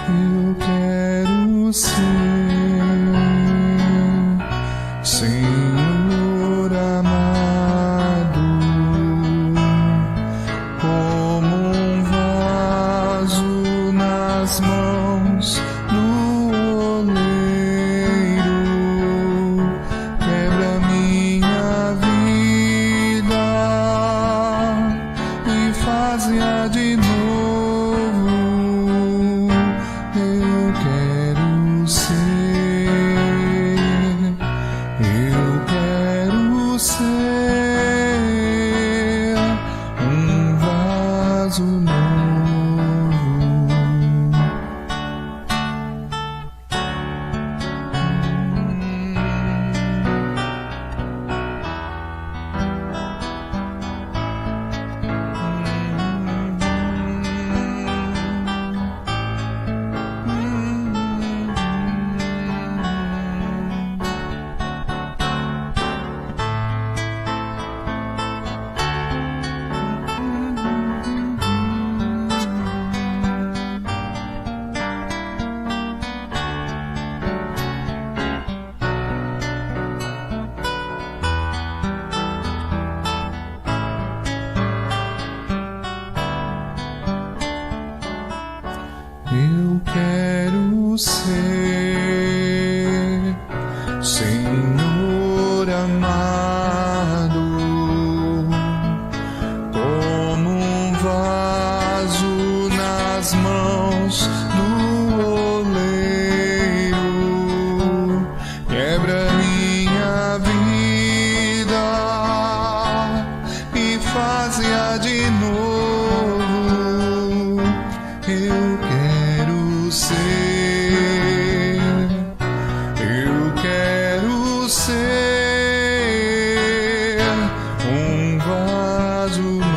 Eu quero ser, Senhor amado, como um vaso nas mãos do oleiro. Quebra minha vida e faz-a de novo. Eu quero ser, eu quero ser um vaso novo. Eu quero ser, Senhor amado, como um vaso nas mãos do oleiro. Quebra minha vida e faz-a de novo. Eu quero ser, eu quero ser um vaso novo.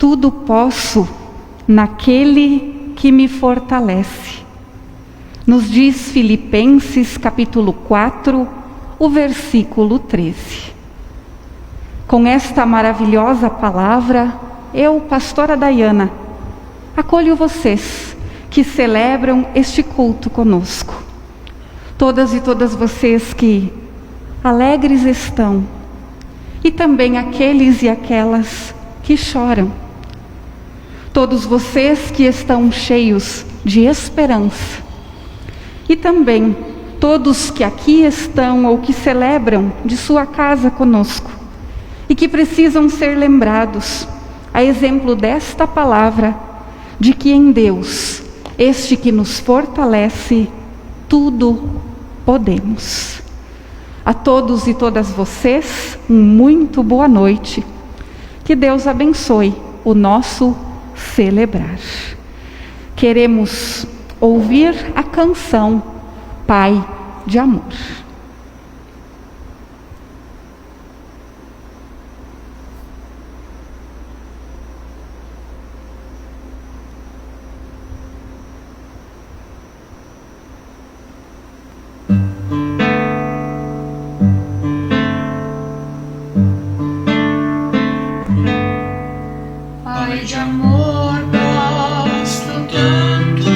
tudo posso naquele que me fortalece. Nos diz Filipenses capítulo 4, o versículo 13. Com esta maravilhosa palavra, eu, pastora Dayana, acolho vocês que celebram este culto conosco. Todas e todas vocês que alegres estão, e também aqueles e aquelas que choram. Todos vocês que estão cheios de esperança, e também todos que aqui estão ou que celebram de sua casa conosco, e que precisam ser lembrados, a exemplo desta palavra, de que em Deus, este que nos fortalece, tudo podemos. A todos e todas vocês, muito boa noite. Que Deus abençoe o nosso celebrar. Queremos ouvir a canção Pai de Amor. Pai de amor, gosto tanto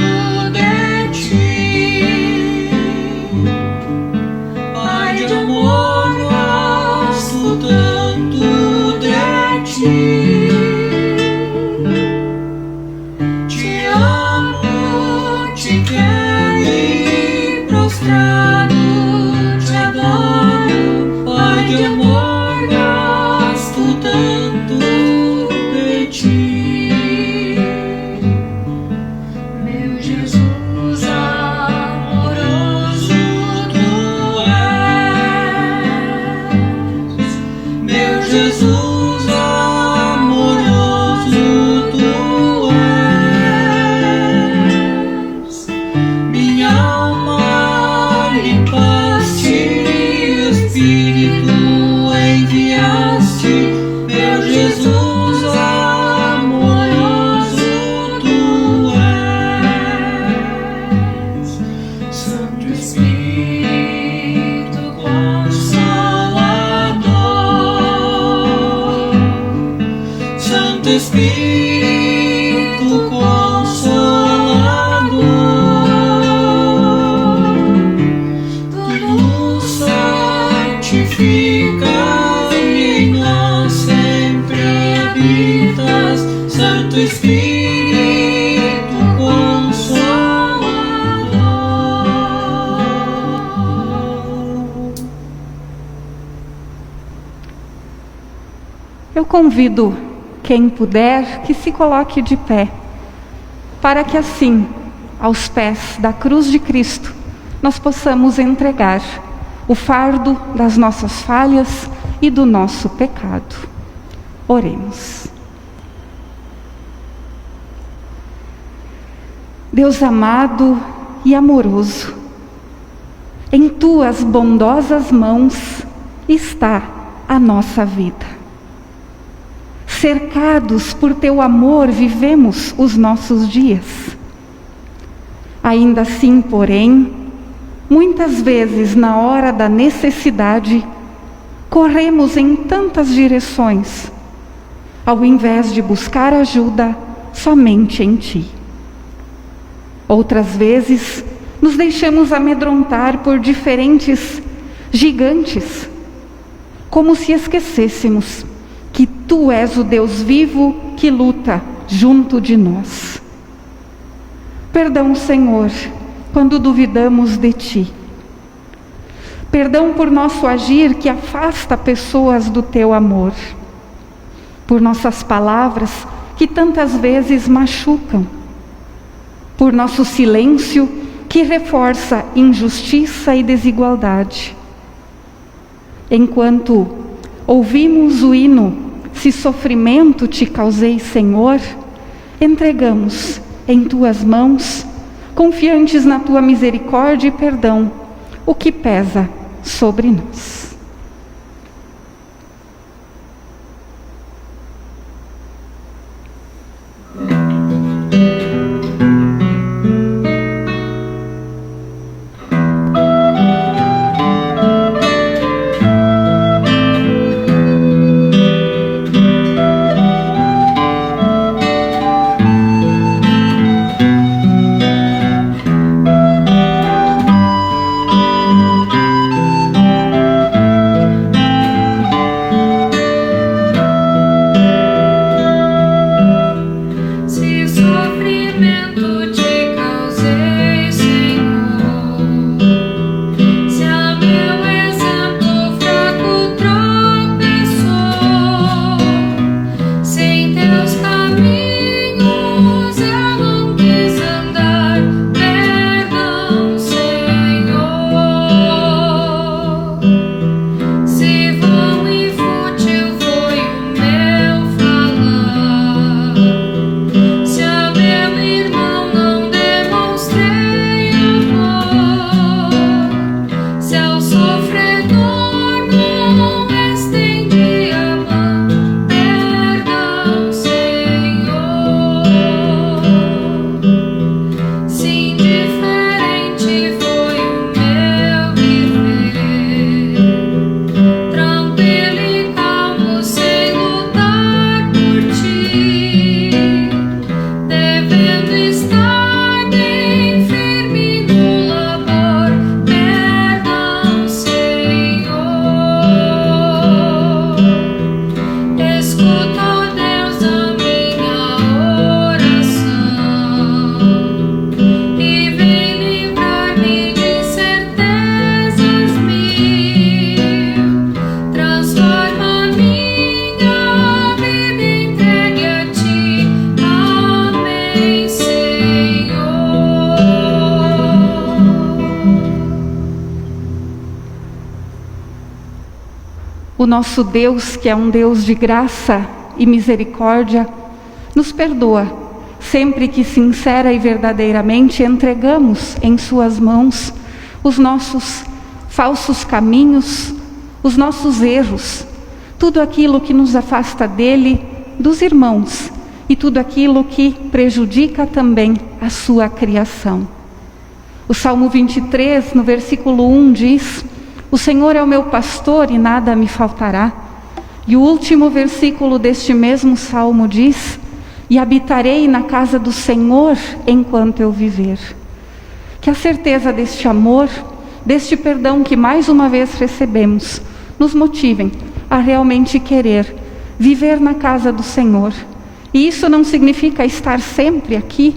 de ti. Pai de amor, gosto tanto de ti. Te amo, te quero e prostrado te adoro. Pai de amor, gosto tanto de ti. Meu Jesus amoroso tu és. Meu Jesus amoroso tu és. Minha alma limpaste, Espírito enviaste. Meu Jesus amoroso tu és. Santo Espírito Consolador, Santo Espírito Consolador, tudo santificas e em nós sempre habitas. Santo Espírito Consolador. Eu convido quem puder que se coloque de pé, para que assim, aos pés da cruz de Cristo, nós possamos entregar o fardo das nossas falhas e do nosso pecado. Oremos. Deus amado e amoroso, em tuas bondosas mãos está a nossa vida. Cercados por teu amor vivemos os nossos dias. Ainda assim, porém, muitas vezes na hora da necessidade, corremos em tantas direções, ao invés de buscar ajuda somente em Ti. Outras vezes, nos deixamos amedrontar por diferentes gigantes, como se esquecêssemos que Tu és o Deus vivo que luta junto de nós. Perdão, Senhor, quando duvidamos de Ti. Perdão por nosso agir que afasta pessoas do Teu amor. Por nossas palavras que tantas vezes machucam. Por nosso silêncio que reforça injustiça e desigualdade. Enquanto ouvimos o hino "Se sofrimento te causei, Senhor", entregamos em Tuas mãos, confiantes na Tua misericórdia e perdão, o que pesa sobre nós. O nosso Deus, que é um Deus de graça e misericórdia, nos perdoa sempre que sincera e verdadeiramente entregamos em suas mãos os nossos falsos caminhos, os nossos erros, tudo aquilo que nos afasta dele, dos irmãos, e tudo aquilo que prejudica também a sua criação. O Salmo 23, no versículo 1 diz: o Senhor é o meu pastor e nada me faltará. E o último versículo deste mesmo salmo diz: e habitarei na casa do Senhor enquanto eu viver. Que a certeza deste amor, deste perdão que mais uma vez recebemos, nos motivem a realmente querer viver na casa do Senhor. E isso não significa estar sempre aqui,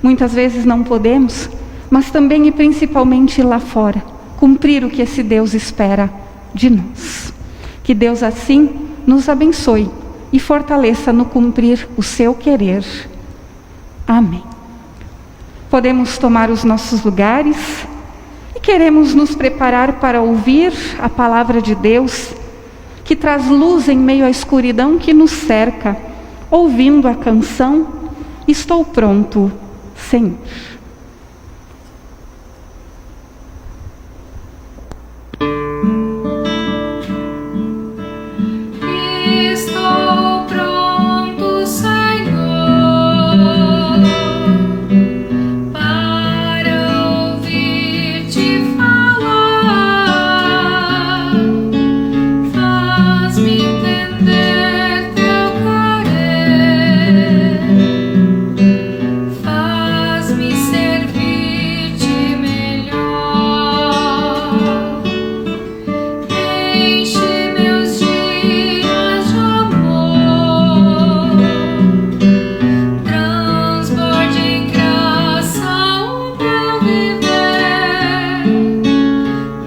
muitas vezes não podemos, mas também e principalmente lá fora, cumprir o que esse Deus espera de nós. Que Deus assim nos abençoe e fortaleça no cumprir o seu querer. Amém. Podemos tomar os nossos lugares e queremos nos preparar para ouvir a palavra de Deus, que traz luz em meio à escuridão que nos cerca, ouvindo a canção Estou Pronto, Senhor. Estou pronto, Senhor, para ouvir-te falar. Faz-me entender teu querer, faz-me servir-te melhor. Enche meus dias de amor, transborde em graça o meu viver,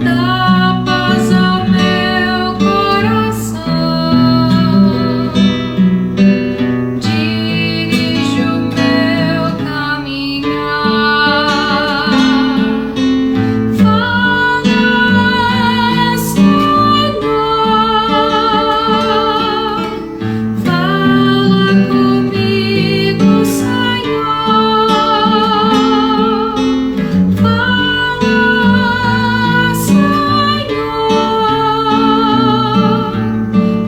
dá paz ao meu coração, dirige o meu caminhar. Fala, Senhor, fala comigo, Senhor, fala, Senhor,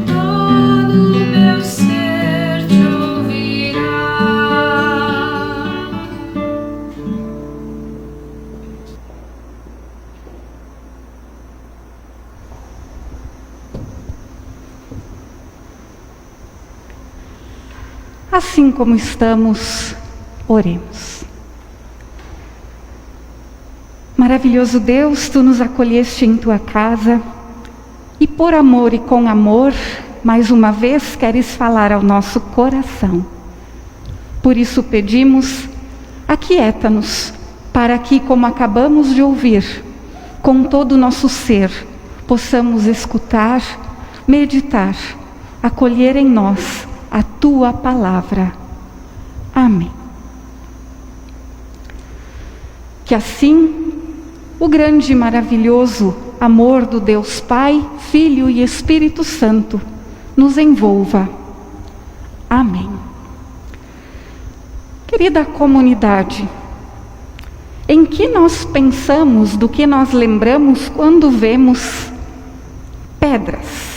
todo meu ser te ouvirá. Assim como estamos, oremos. Maravilhoso Deus, Tu nos acolheste em Tua casa e por amor e com amor, mais uma vez queres falar ao nosso coração. Por isso pedimos, aquieta-nos, para que, como acabamos de ouvir, com todo o nosso ser, possamos escutar, meditar, acolher em nós a Tua palavra. Amém. Que assim, o grande e maravilhoso amor do Deus Pai, Filho e Espírito Santo nos envolva. Amém. Querida comunidade, em que nós pensamos, do que nós lembramos quando vemos pedras?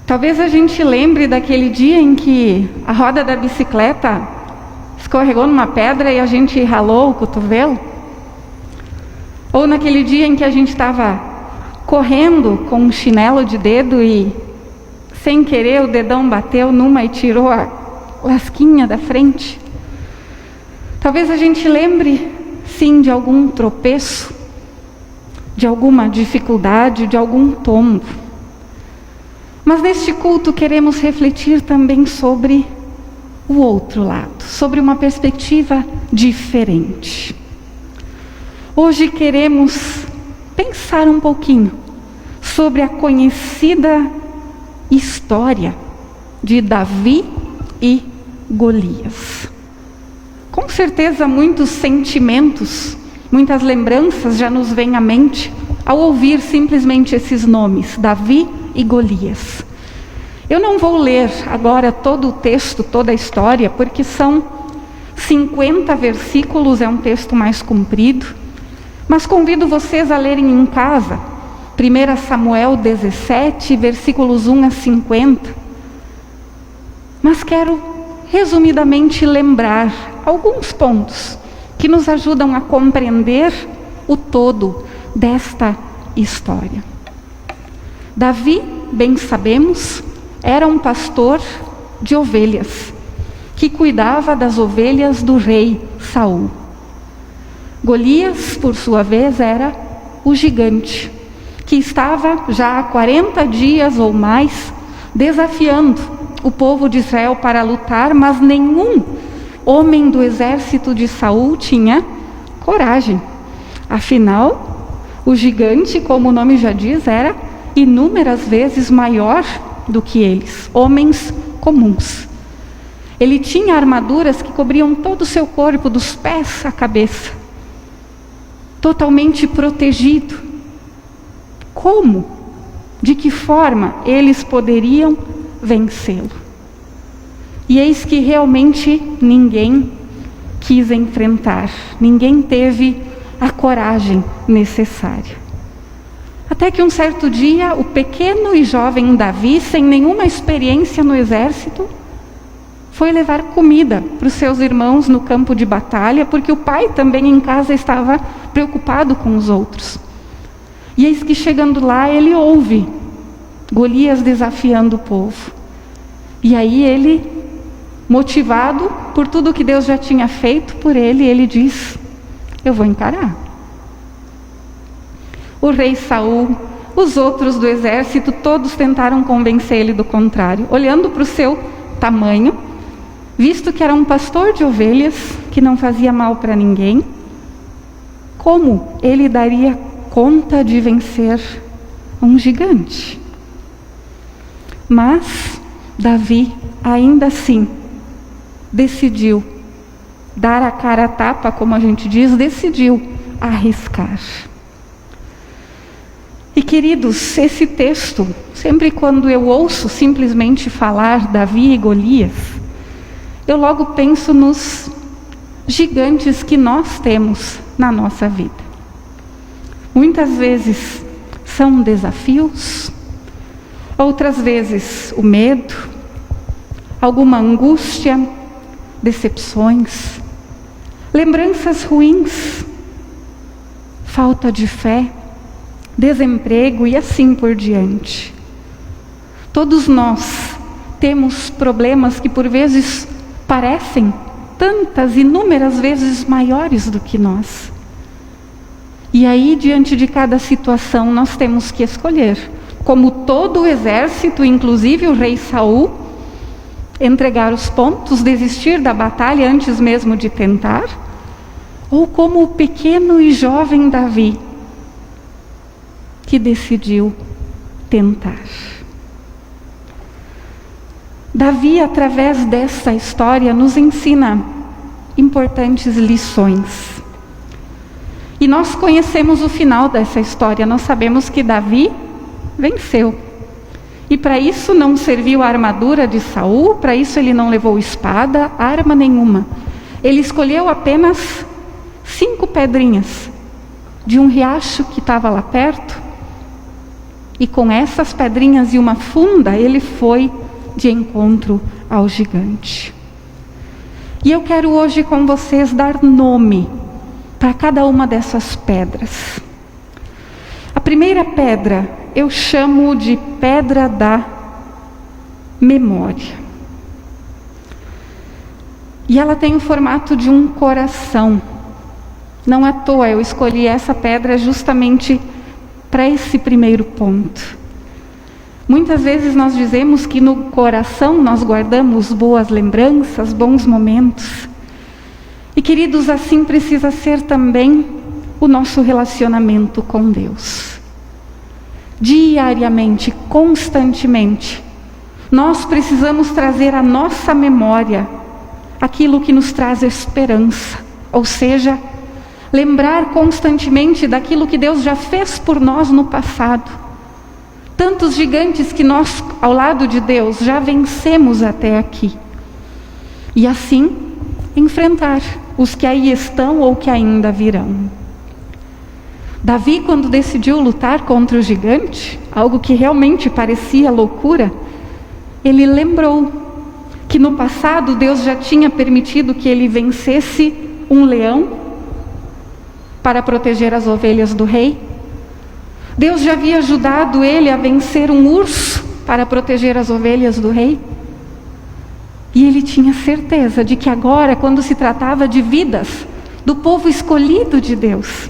Talvez a gente lembre daquele dia em que a roda da bicicleta escorregou numa pedra e a gente ralou o cotovelo. Ou naquele dia em que a gente estava correndo com um chinelo de dedo e, sem querer, o dedão bateu numa e tirou a lasquinha da frente. Talvez a gente lembre, sim, de algum tropeço, de alguma dificuldade, de algum tombo. Mas neste culto queremos refletir também sobre o outro lado, sobre uma perspectiva diferente. Hoje queremos pensar um pouquinho sobre a conhecida história de Davi e Golias. Com certeza muitos sentimentos, muitas lembranças já nos vêm à mente ao ouvir simplesmente esses nomes, Davi e Golias. Eu não vou ler agora todo o texto, toda a história, porque são 50 versículos, é um texto mais comprido, mas convido vocês a lerem em casa, 1 Samuel 17, versículos 1 a 50. Mas quero resumidamente lembrar alguns pontos que nos ajudam a compreender o todo desta história. Davi, bem sabemos, era um pastor de ovelhas, que cuidava das ovelhas do rei Saul. Golias, por sua vez, era o gigante, que estava já há 40 dias ou mais desafiando o povo de Israel para lutar, mas nenhum homem do exército de Saul tinha coragem. Afinal, o gigante, como o nome já diz, era inúmeras vezes maior do que eles, homens comuns. Ele tinha armaduras que cobriam todo o seu corpo, dos pés à cabeça, totalmente protegido. Como? De que forma eles poderiam vencê-lo? E eis que realmente ninguém quis enfrentar, ninguém teve a coragem necessária. Até que um certo dia, o pequeno e jovem Davi, sem nenhuma experiência no exército, foi levar comida para os seus irmãos no campo de batalha, porque o pai também em casa estava preocupado com os outros. E eis que chegando lá, ele ouve Golias desafiando o povo. E aí ele, motivado por tudo que Deus já tinha feito por ele, ele diz: eu vou encarar. O rei Saul, os outros do exército, todos tentaram convencer ele do contrário, olhando para o seu tamanho, visto que era um pastor de ovelhas, que não fazia mal para ninguém. Como ele daria conta de vencer um gigante? Mas Davi, ainda assim, decidiu dar a cara a tapa, como a gente diz, decidiu arriscar. E queridos, esse texto, sempre quando eu ouço simplesmente falar Davi e Golias, eu logo penso nos gigantes que nós temos na nossa vida. Muitas vezes são desafios, outras vezes o medo, alguma angústia, decepções, lembranças ruins, falta de fé, desemprego e assim por diante. Todos nós temos problemas que por vezes parecem tantas, inúmeras vezes maiores do que nós. E aí, diante de cada situação, nós temos que escolher, como todo o exército, inclusive o rei Saul, entregar os pontos, desistir da batalha antes mesmo de tentar, ou como o pequeno e jovem Davi, que decidiu tentar. Davi, através dessa história, nos ensina importantes lições. E nós conhecemos o final dessa história, nós sabemos que Davi venceu. E para isso não serviu a armadura de Saul, para isso ele não levou espada, arma nenhuma. Ele escolheu apenas 5 pedrinhas de um riacho que estava lá perto, e com essas pedrinhas e uma funda, ele foi de encontro ao gigante. E eu quero hoje com vocês dar nome para cada uma dessas pedras. A primeira pedra eu chamo de pedra da memória. E ela tem o formato de um coração. Não à toa eu escolhi essa pedra justamente para esse primeiro ponto. Muitas vezes nós dizemos que no coração nós guardamos boas lembranças, bons momentos. E queridos, assim precisa ser também o nosso relacionamento com Deus. Diariamente, constantemente, nós precisamos trazer à nossa memória aquilo que nos traz esperança, ou seja, lembrar constantemente daquilo que Deus já fez por nós no passado. Tantos gigantes que nós, ao lado de Deus, já vencemos até aqui. E assim, enfrentar os que aí estão ou que ainda virão. Davi, quando decidiu lutar contra o gigante, algo que realmente parecia loucura, ele lembrou que no passado Deus já tinha permitido que ele vencesse um leão para proteger as ovelhas do rei. Deus já havia ajudado ele a vencer um urso para proteger as ovelhas do rei. E ele tinha certeza de que agora, quando se tratava de vidas do povo escolhido de Deus,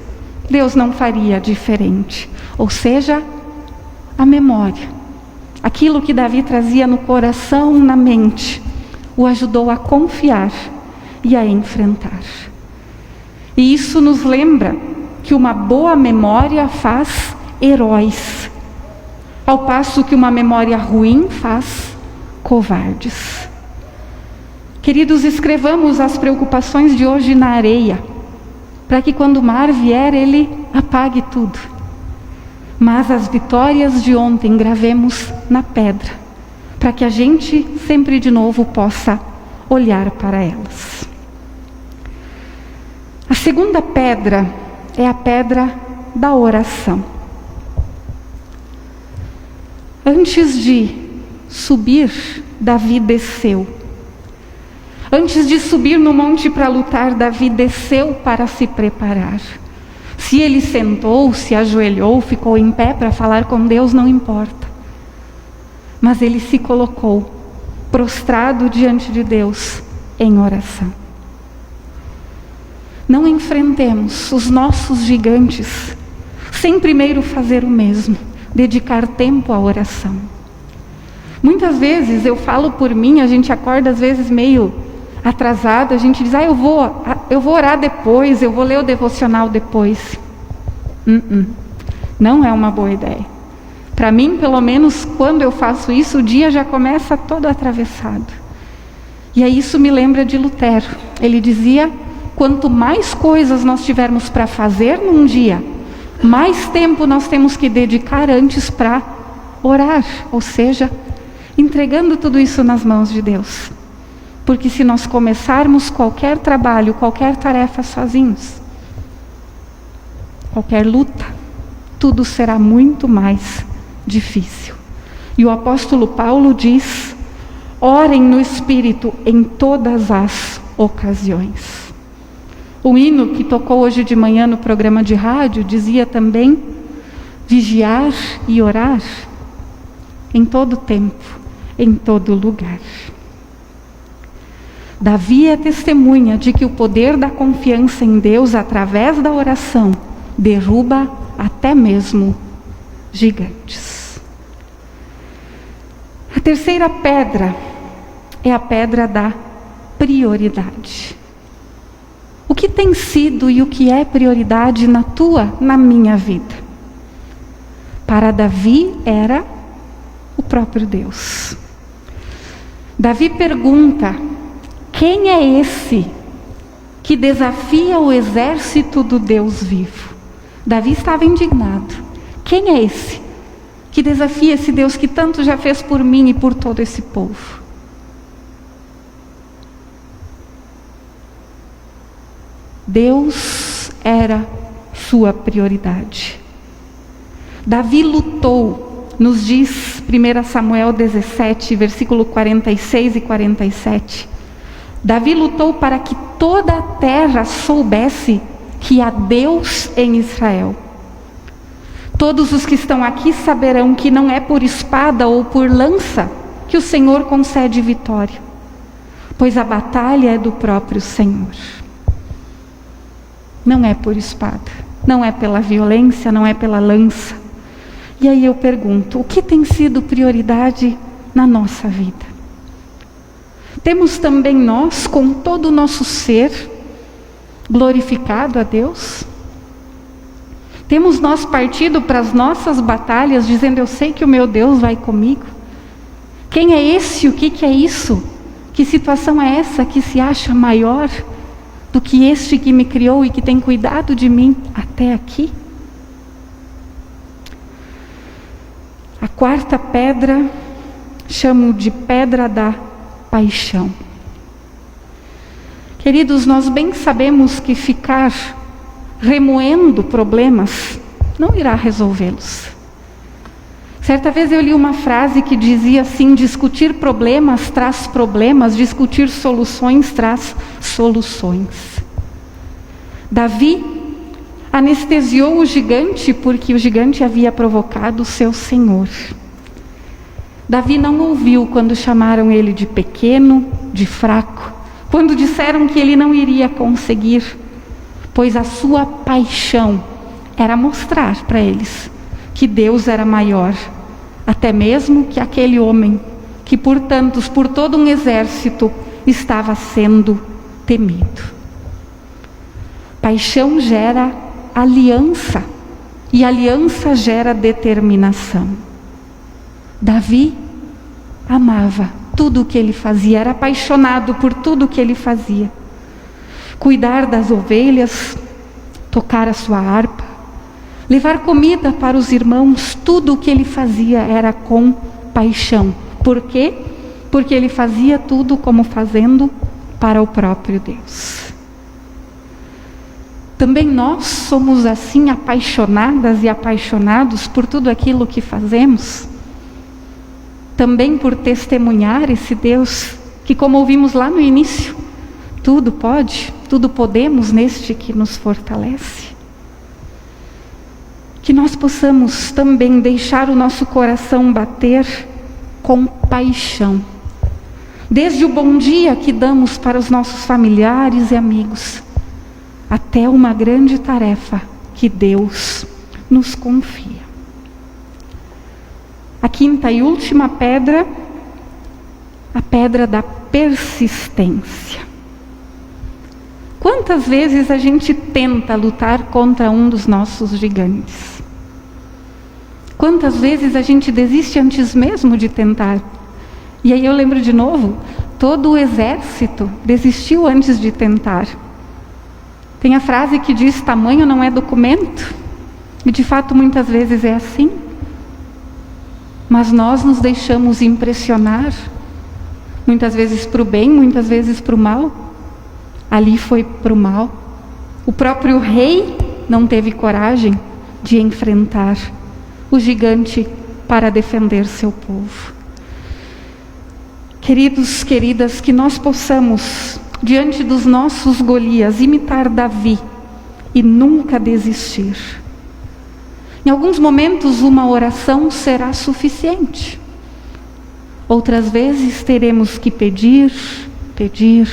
Deus não faria diferente. Ou seja, a memória, aquilo que Davi trazia no coração, na mente, o ajudou a confiar e a enfrentar. E isso nos lembra que uma boa memória faz heróis, ao passo que uma memória ruim faz covardes. Queridos, escrevamos as preocupações de hoje na areia, para que quando o mar vier, ele apague tudo. Mas as vitórias de ontem gravemos na pedra, para que a gente sempre de novo possa olhar para elas. A segunda pedra é a pedra da oração. Antes de subir, Davi desceu. Antes de subir no monte para lutar, Davi desceu para se preparar. Se ele sentou, se ajoelhou, ficou em pé para falar com Deus, não importa. Mas ele se colocou prostrado diante de Deus em oração. Não enfrentemos os nossos gigantes sem primeiro fazer o mesmo, dedicar tempo à oração. Muitas vezes, eu falo por mim, a gente acorda às vezes meio atrasado, a gente diz, eu vou orar depois, eu vou ler o devocional depois. Não é uma boa ideia. Para mim, pelo menos, quando eu faço isso, o dia já começa todo atravessado. E aí isso me lembra de Lutero. Ele dizia, quanto mais coisas nós tivermos para fazer num dia, mais tempo nós temos que dedicar antes para orar, ou seja, entregando tudo isso nas mãos de Deus. Porque se nós começarmos qualquer trabalho, qualquer tarefa sozinhos, qualquer luta, tudo será muito mais difícil. E o apóstolo Paulo diz, orem no Espírito em todas as ocasiões. O hino que tocou hoje de manhã no programa de rádio dizia também, vigiar e orar em todo tempo, em todo lugar. Davi é testemunha de que o poder da confiança em Deus através da oração derruba até mesmo gigantes. A terceira pedra é a pedra da prioridade. O que tem sido e o que é prioridade na tua, na minha vida? Para Davi era o próprio Deus. Davi pergunta, quem é esse que desafia o exército do Deus vivo? Davi estava indignado. Quem é esse que desafia esse Deus que tanto já fez por mim e por todo esse povo? Deus era sua prioridade. Davi lutou, nos diz 1 Samuel 17, versículo 46 e 47. Davi lutou para que toda a terra soubesse que há Deus em Israel. Todos os que estão aqui saberão que não é por espada ou por lança que o Senhor concede vitória, pois a batalha é do próprio Senhor. Não é por espada, não é pela violência, não é pela lança. E aí eu pergunto, o que tem sido prioridade na nossa vida? Temos também nós, com todo o nosso ser, glorificado a Deus? Temos nós partido para as nossas batalhas, dizendo, eu sei que o meu Deus vai comigo? Quem é esse? O que é isso? Que situação é essa que se acha maior do que este que me criou e que tem cuidado de mim até aqui? A quarta pedra chamo de pedra da paixão. Queridos, nós bem sabemos que ficar remoendo problemas não irá resolvê-los. Certa vez eu li uma frase que dizia assim: discutir problemas traz problemas, discutir soluções traz soluções. Davi anestesiou o gigante porque o gigante havia provocado o seu senhor. Davi não ouviu quando chamaram ele de pequeno, de fraco, quando disseram que ele não iria conseguir, pois a sua paixão era mostrar para eles que Deus era maior, até mesmo que aquele homem que por tantos, por todo um exército, estava sendo temido. Paixão gera aliança, e aliança gera determinação. Davi amava tudo o que ele fazia, era apaixonado por tudo o que ele fazia. Cuidar das ovelhas, tocar a sua harpa, levar comida para os irmãos, tudo o que ele fazia era com paixão. Por quê? Porque ele fazia tudo como fazendo para o próprio Deus. Também nós somos assim apaixonadas e apaixonados por tudo aquilo que fazemos. Também por testemunhar esse Deus que, como ouvimos lá no início, tudo pode, tudo podemos neste que nos fortalece. Que nós possamos também deixar o nosso coração bater com paixão. Desde o bom dia que damos para os nossos familiares e amigos, até uma grande tarefa que Deus nos confia. A quinta e última pedra, a pedra da persistência. Quantas vezes a gente tenta lutar contra um dos nossos gigantes? Quantas vezes a gente desiste antes mesmo de tentar? E aí eu lembro de novo, todo o exército desistiu antes de tentar. Tem a frase que diz: tamanho não é documento. E de fato muitas vezes é assim. Mas nós nos deixamos impressionar, muitas vezes para o bem, muitas vezes para o mal. Ali foi para o mal. O próprio rei não teve coragem de enfrentar o gigante para defender seu povo. Queridos, queridas, que nós possamos, diante dos nossos Golias, imitar Davi e nunca desistir. Em alguns momentos uma oração será suficiente. Outras vezes teremos que pedir, pedir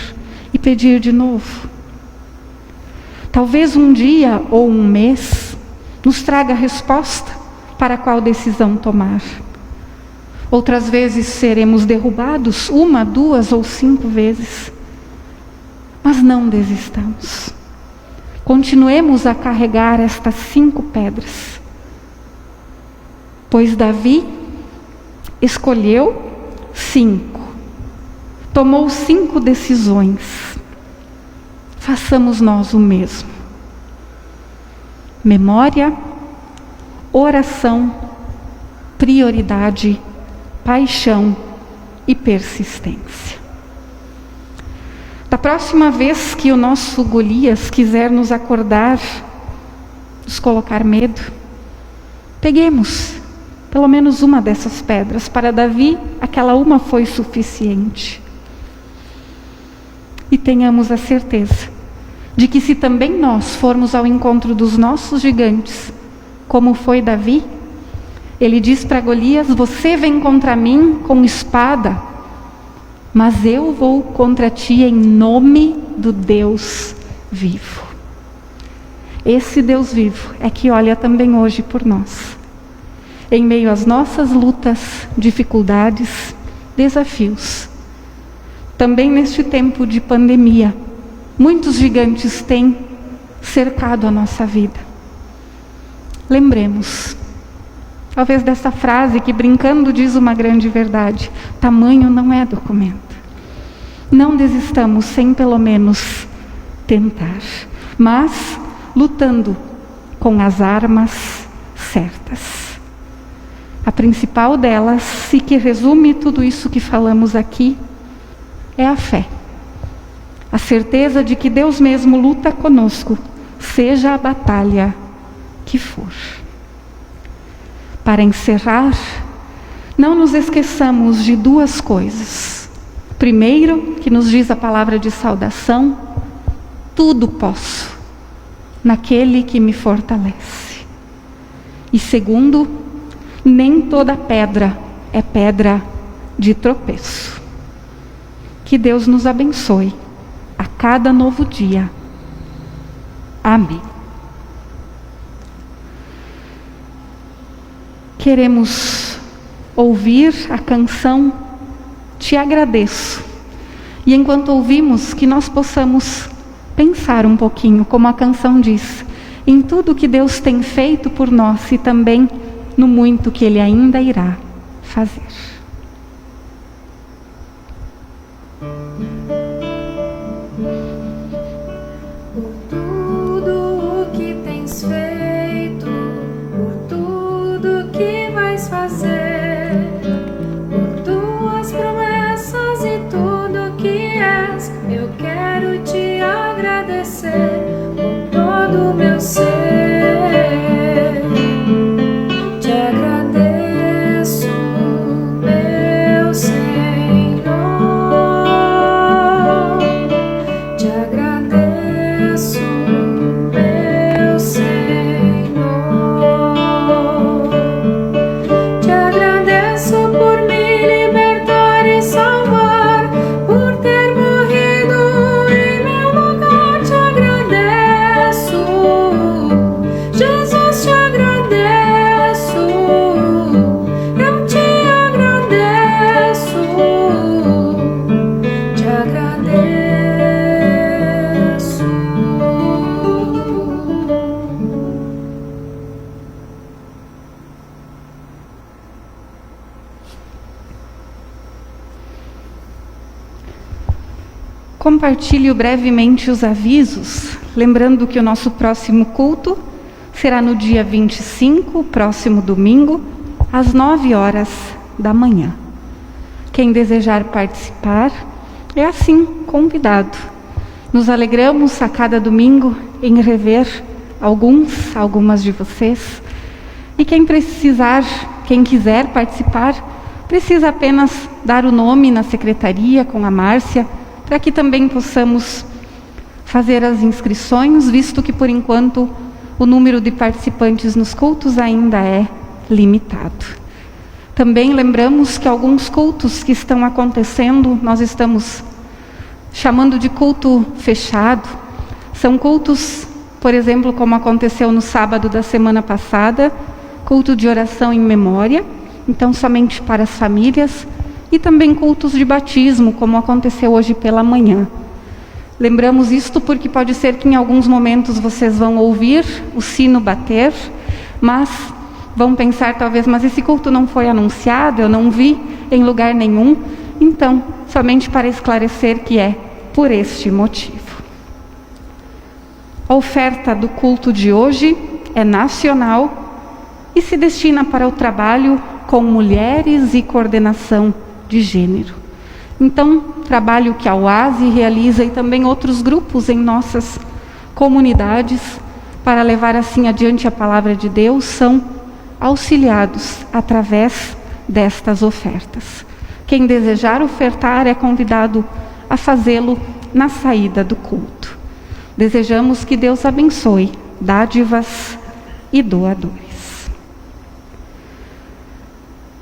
e pedir de novo. Talvez um dia ou um mês nos traga a resposta para qual decisão tomar. Outras vezes seremos derrubados 1, 2 ou 5 vezes. Mas não desistamos. Continuemos a carregar estas 5 pedras. Pois Davi escolheu 5. Tomou 5 decisões. Façamos nós o mesmo. Memória, oração, prioridade, paixão e persistência. Da próxima vez que o nosso Golias quiser nos acordar, nos colocar medo, peguemos pelo menos uma dessas pedras. Para Davi, aquela uma foi suficiente. E tenhamos a certeza de que se também nós formos ao encontro dos nossos gigantes, como foi Davi, ele diz para Golias: você vem contra mim com espada, mas eu vou contra ti em nome do Deus vivo. Esse Deus vivo é que olha também hoje por nós. Em meio às nossas lutas, dificuldades, desafios. Também neste tempo de pandemia, muitos gigantes têm cercado a nossa vida. Lembremos, talvez dessa frase que brincando diz uma grande verdade: tamanho não é documento. Não desistamos sem pelo menos tentar, mas lutando com as armas certas. A principal delas, e que resume tudo isso que falamos aqui, é a fé. A certeza de que Deus mesmo luta conosco, seja a batalha que for. Para encerrar, não nos esqueçamos de duas coisas. Primeiro, que nos diz a palavra de saudação: tudo posso naquele que me fortalece. E segundo, nem toda pedra é pedra de tropeço. Que Deus nos abençoe a cada novo dia. Amém. Queremos ouvir a canção Te Agradeço. E enquanto ouvimos, que nós possamos pensar um pouquinho, como a canção diz, em tudo que Deus tem feito por nós e também no muito que Ele ainda irá fazer. Por tudo o que tens feito, por tudo que vais fazer, por tuas promessas e tudo que és, eu quero te agradecer com todo o meu ser. Te agradeço, meu Senhor. Te agradeço, meu Senhor. Te agradeço por me libertar e salvar, por ter morrido em meu lugar. Te agradeço, Jesus, te agradeço. Eu te agradeço, te agradeço. Compartilho brevemente os avisos, lembrando que o nosso próximo culto será no dia 25, próximo domingo, às 9 horas da manhã. Quem desejar participar é assim convidado. Nos alegramos a cada domingo em rever algumas de vocês. E quem quiser participar, precisa apenas dar o nome na secretaria com a Márcia, para que também possamos fazer as inscrições, visto que por enquanto o número de participantes nos cultos ainda é limitado. Também lembramos que alguns cultos que estão acontecendo, nós estamos chamando de culto fechado. São cultos, por exemplo, como aconteceu no sábado da semana passada, culto de oração em memória, então somente para as famílias, e também cultos de batismo, como aconteceu hoje pela manhã. Lembramos isto porque pode ser que em alguns momentos vocês vão ouvir o sino bater, mas vão pensar talvez, mas esse culto não foi anunciado, eu não vi em lugar nenhum. Então, somente para esclarecer que é por este motivo. A oferta do culto de hoje é nacional e se destina para o trabalho com mulheres e coordenação de gênero. Então, trabalho que a OASE realiza e também outros grupos em nossas comunidades para levar assim adiante a palavra de Deus são auxiliados através destas ofertas. Quem desejar ofertar é convidado a fazê-lo na saída do culto. Desejamos que Deus abençoe dádivas e doadores.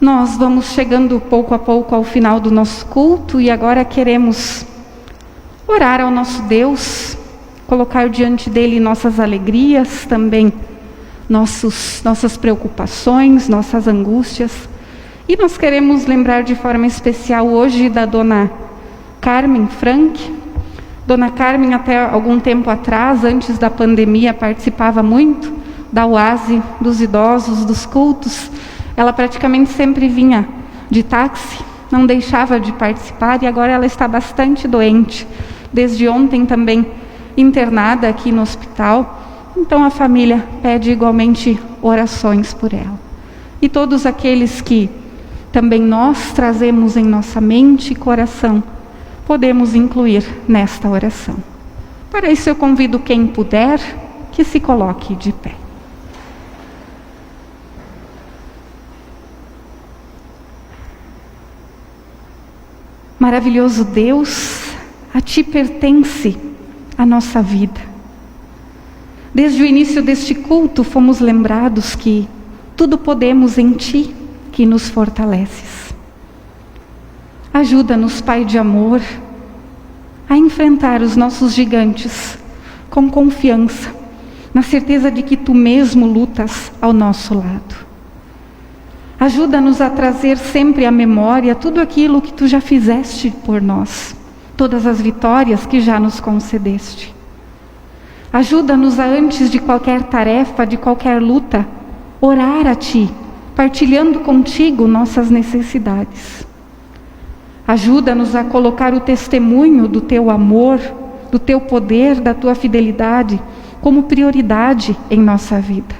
Nós vamos chegando pouco a pouco ao final do nosso culto e agora queremos orar ao nosso Deus, colocar diante dele nossas alegrias, também nossas preocupações, nossas angústias. E nós queremos lembrar de forma especial hoje da dona Carmen Frank. Dona Carmen, até algum tempo atrás, antes da pandemia, participava muito da OASE, dos idosos, dos cultos. Ela praticamente sempre vinha de táxi, não deixava de participar e agora ela está bastante doente. Desde ontem também internada aqui no hospital. Então a família pede igualmente orações por ela. E todos aqueles que também nós trazemos em nossa mente e coração, podemos incluir nesta oração. Para isso eu convido quem puder que se coloque de pé. Maravilhoso Deus, a Ti pertence a nossa vida. Desde o início deste culto fomos lembrados que tudo podemos em Ti, que nos fortaleces. Ajuda-nos, Pai de amor, a enfrentar os nossos gigantes com confiança, na certeza de que Tu mesmo lutas ao nosso lado. Ajuda-nos a trazer sempre à memória tudo aquilo que Tu já fizeste por nós, todas as vitórias que já nos concedeste. Ajuda-nos a, antes de qualquer tarefa, de qualquer luta, orar a Ti, partilhando contigo nossas necessidades. Ajuda-nos a colocar o testemunho do Teu amor, do Teu poder, da Tua fidelidade, como prioridade em nossa vida.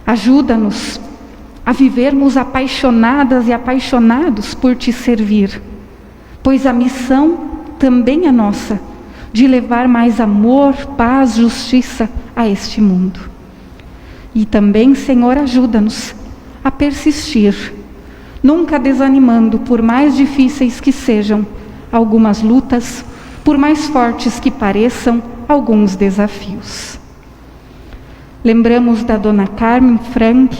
Ajuda-nos a vivermos apaixonadas e apaixonados por Te servir, pois a missão também é nossa, de levar mais amor, paz, justiça a este mundo. E também, Senhor, ajuda-nos a persistir, nunca desanimando, por mais difíceis que sejam algumas lutas, por mais fortes que pareçam alguns desafios. Lembramos da Dona Carmen Frank,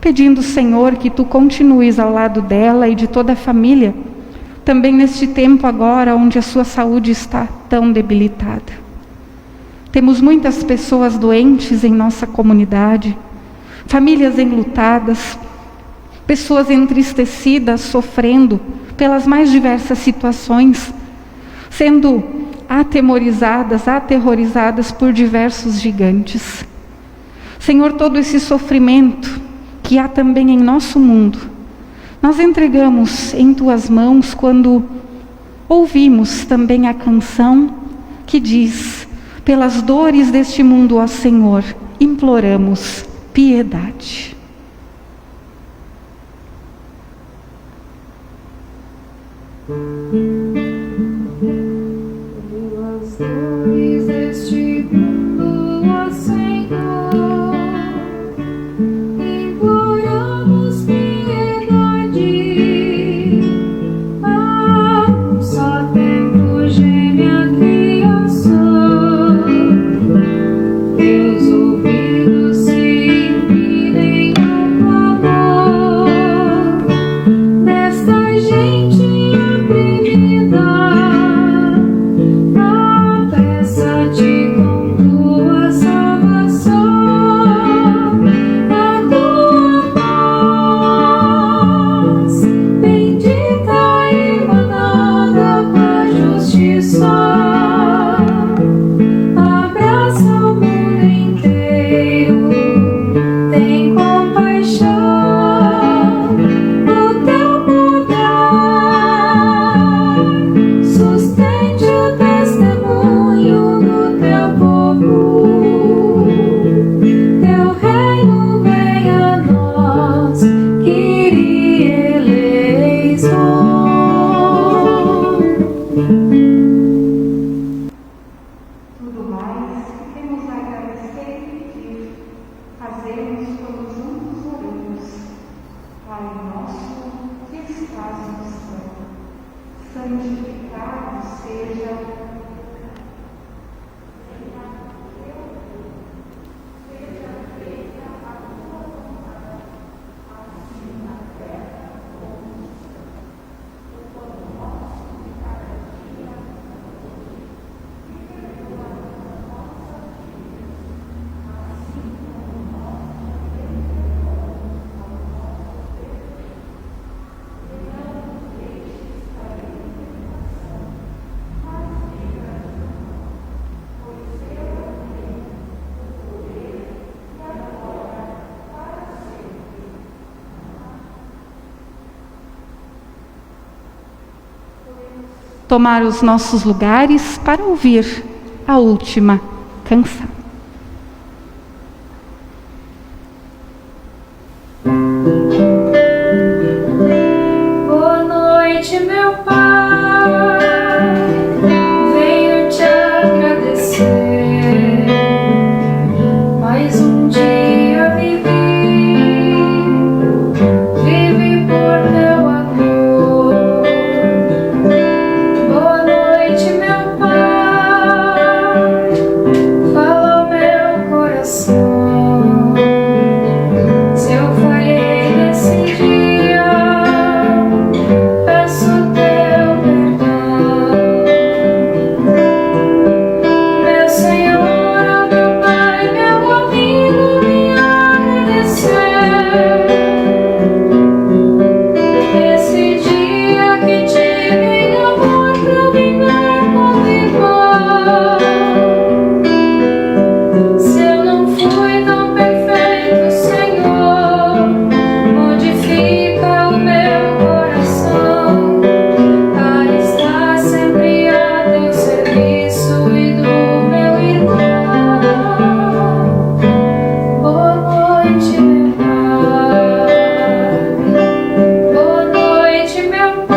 pedindo, Senhor, que Tu continues ao lado dela e de toda a família, também neste tempo agora onde a sua saúde está tão debilitada. Temos muitas pessoas doentes em nossa comunidade, famílias enlutadas, pessoas entristecidas, sofrendo pelas mais diversas situações, sendo aterrorizadas por diversos gigantes. Senhor, todo esse sofrimento que há também em nosso mundo, nós entregamos em Tuas mãos quando ouvimos também a canção que diz: pelas dores deste mundo, ó Senhor, imploramos piedade. Pelas dores deste mundo, ó Senhor, imploramos piedade. Só tempo geme a criação, Teus ouvidos se inclinem ao clamor desta gente oprimida. Apressa-te com Tua salvação, a Tua paz, bendita irmanada com a justiça. Abraça o mundo inteiro, tem compaixão, o Teu poder sustente o testemunho do Teu povo. Teu reino venha a nós, Kyrie eleison. Tudo mais que temos a agradecer e pedir, fazemos quando juntos oramos. Pai nosso que estás no céu, santificado seja o teu nome. Seja feita a tua vontade, assim na terra como no céu. O pão nosso de cada dia nos dai hoje, e perdoa-nos as nossas dívidas, assim como nós também perdoamos aos nossos devedores. E não nos deixes cair em tentação, mas livra-nos do mal. Pois Teu é o reino, o poder e a glória para sempre. Tomar os nossos lugares para ouvir a última canção. Boa noite, meu Pai, venho te agradecer. Mais um dia vivi por teu amor. Boa noite, meu Pai, fala ao meu coração. Se eu falhei nesse dia, peço teu perdão. Meu Senhor, meu Pai, meu amigo, me agradecer. Esse dia que tive em amor pra vingar comigo. Se eu não fui tão perfeito, Senhor, modifica o meu coração para estar sempre a teu serviço e do meu irmão. Boa noite, meu Pai. Boa noite, meu Pai.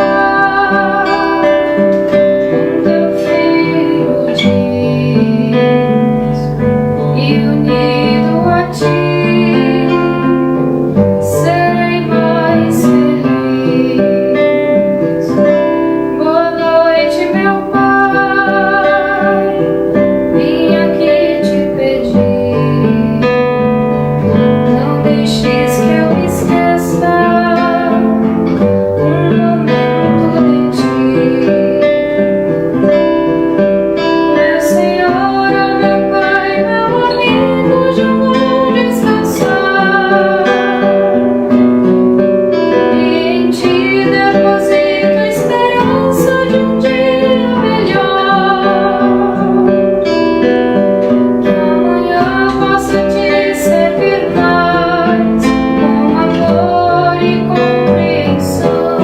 Teu filho diz, e unido a ti serei mais feliz. Boa noite, meu Pai, vim aqui te pedir, não deixes que eu esqueça momento de ti. Meu Senhor, meu Pai, meu amigo, já vou descansar. E em ti deposito esperança de um dia melhor. Que amanhã possa te servir mais, com amor e compreensão,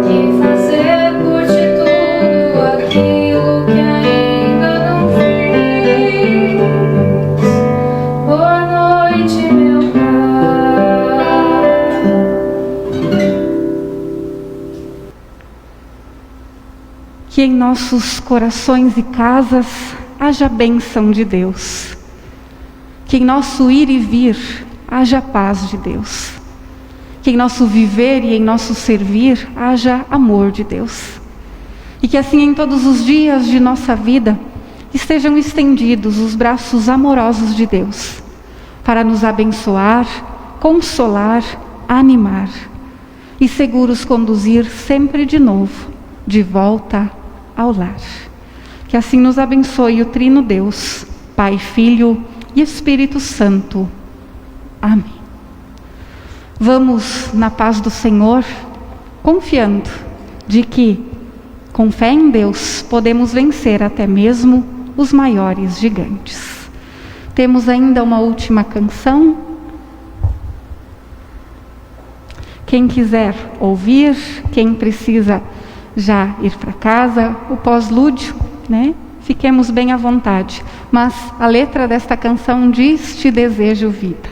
e fazer por ti tudo aquilo que ainda não fiz. Boa noite, meu Pai. Que em nossos corações e casas haja bênção de Deus. Que em nosso ir e vir haja paz de Deus. Que em nosso viver e em nosso servir haja amor de Deus. E que assim em todos os dias de nossa vida estejam estendidos os braços amorosos de Deus para nos abençoar, consolar, animar e seguros conduzir sempre de novo, de volta ao lar. Que assim nos abençoe o Trino Deus, Pai, Filho e Espírito Santo. Amém. Vamos na paz do Senhor, confiando de que, com fé em Deus, podemos vencer até mesmo os maiores gigantes. Temos ainda uma última canção. Quem quiser ouvir, quem precisa já ir para casa, o pós-lúdio, né? Fiquemos bem à vontade. Mas a letra desta canção diz: te desejo vida.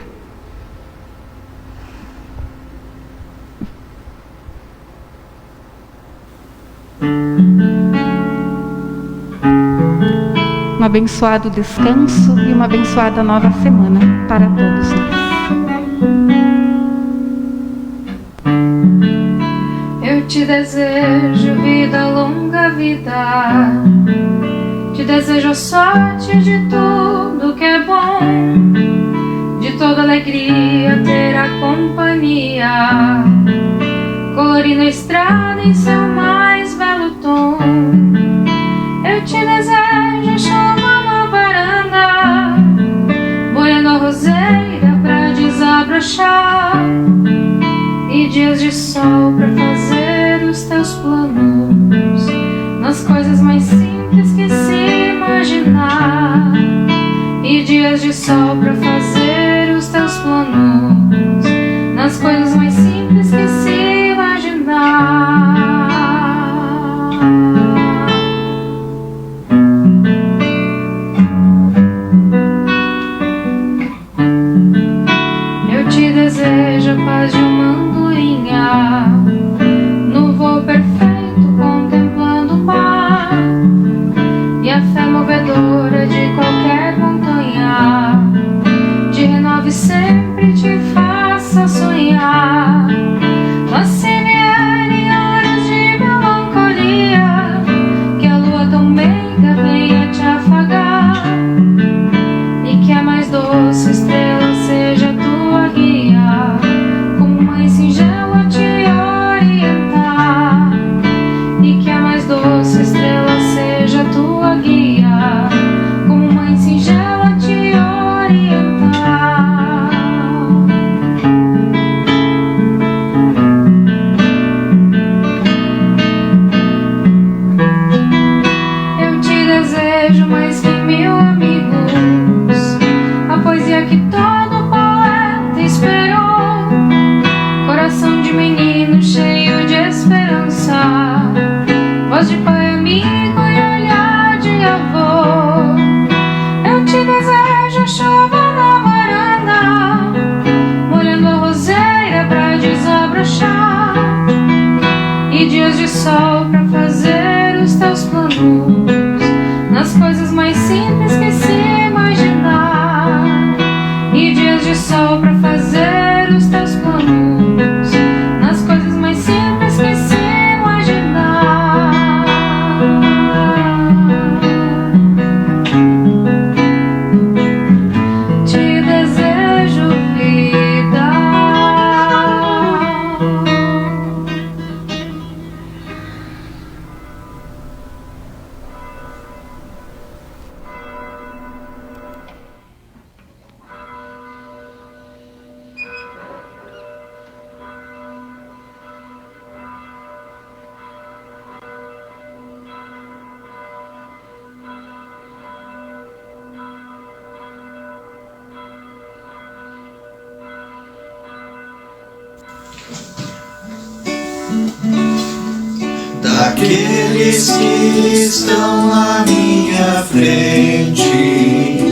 Um abençoado descanso e uma abençoada nova semana para todos nós. Eu te desejo vida, longa vida. Te desejo a sorte de tudo que é bom, de toda alegria ter a companhia, colorindo a estrada em seu mais belo tom. Eu te desejo a chama na varanda, boiando a roseira pra desabrochar, e dias de sol pra fazer os teus planos, nas coisas mais simples que se imaginar. E dias de sol pra fazer os teus planos, nas coisas mais simples que se imaginar. desejo a paz de uma andorinha, no voo perfeito contemplando o mar, e a fé movedora de qualquer montanha te renove sempre, te faça sonhar. Mas se vierem horas de melancolia, que a lua tão meiga venha te afagar, e que a mais doce estrela seja tua guia, como mãe singela te orientar, e que a mais doce estrela seja tua guia, como mãe singela te orientar. Eu te desejo mais que 1000 amigos, a poesia que todo poeta esperou, coração de menino cheio de esperança, voz de pai amigo e olhar de avô. Eu te desejo a chuva na varanda, molhando a roseira pra desabrochar, e dias de sol pra fazer os teus planos, nas coisas mais simples que se imaginar, e dias de sol pra fazer os teus planos, nas coisas mais simples que se imaginar. Te desejo vida. Daqueles que estão à minha frente,